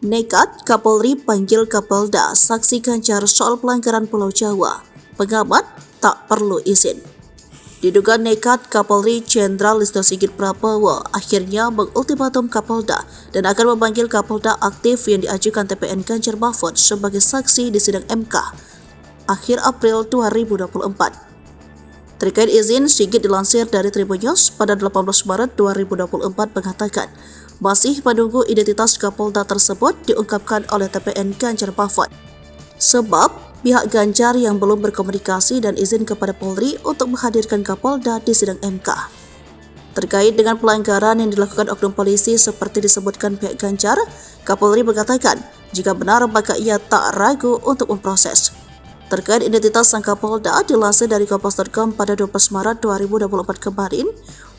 Nekat Kapolri panggil Kapolda, saksi Ganjar soal pelanggaran Pulau Jawa. Pengamat tak perlu izin. Diduga nekat, Kapolri Jenderal Listio Sigit Prabowo akhirnya mengultimatum Kapolda dan akan memanggil Kapolda aktif yang diajukan TPN Ganjar Mahfud sebagai saksi di sidang MK akhir April 2024. Terkait izin, Sigit dilansir dari Tribun News pada 18 Maret 2024 mengatakan masih menunggu identitas Kapolda tersebut diungkapkan oleh TPN Ganjar Mahfud. Sebab pihak Ganjar yang belum berkomunikasi dan izin kepada Polri untuk menghadirkan Kapolda di sidang MK. Terkait dengan pelanggaran yang dilakukan oknum polisi seperti disebutkan pihak Ganjar, Kapolri mengatakan jika benar maka ia tak ragu untuk memproses. Terkait identitas sang Kapolda dilansir dari Kompas.com pada 12 Maret 2024 kemarin,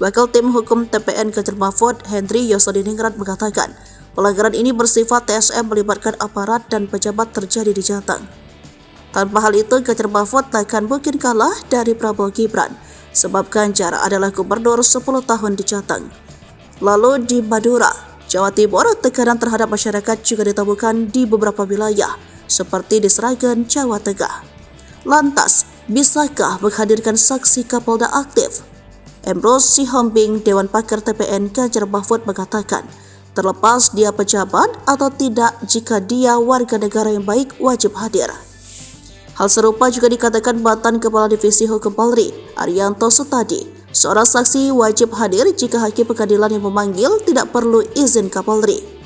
Wakil Tim Hukum TPN Ganjar Mahfud Henry Yosodiningrat mengatakan pelanggaran ini bersifat TSM melibatkan aparat dan pejabat terjadi di Jateng. Tanpa hal itu, Ganjar Mahfud takkan mungkin kalah dari Prabowo Gibran, sebab Ganjar adalah gubernur 10 tahun di Jateng. Lalu di Madura, Jawa Timur, tekanan terhadap masyarakat juga ditemukan di beberapa wilayah, seperti di Sragen, Jawa Tengah. Lantas, bisakah menghadirkan saksi Kapolda aktif? Emrus Sihombing, Dewan Pakar TPN Ganjar Mahfud mengatakan, terlepas dia pejabat atau tidak, jika dia warga negara yang baik wajib hadir. Hal serupa juga dikatakan mantan Kepala Divisi Hukum Polri, Arianto Sutadi. Seorang saksi wajib hadir jika hakim pengadilan yang memanggil tidak perlu izin Kapolri.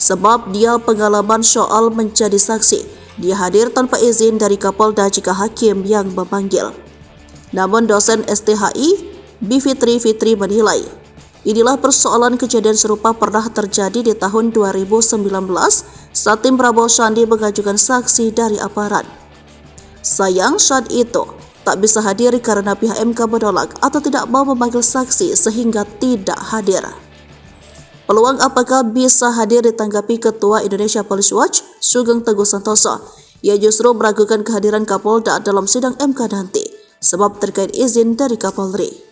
Sebab dia pengalaman soal menjadi saksi, dia hadir tanpa izin dari Kapolda jika hakim yang memanggil. Namun dosen STHI, Bivitri Fitri menilai, inilah persoalan kejadian serupa pernah terjadi di tahun 2019 saat tim Prabowo Sandi mengajukan saksi dari aparat. Sayang saat itu tak bisa hadir karena pihak MK menolak atau tidak mau memanggil saksi sehingga tidak hadir. Peluang apakah bisa hadir ditanggapi Ketua Indonesia Police Watch, Sugeng Teguh Santoso. Ia justru meragukan kehadiran Kapolda dalam sidang MK nanti, sebab terkait izin dari Kapolri.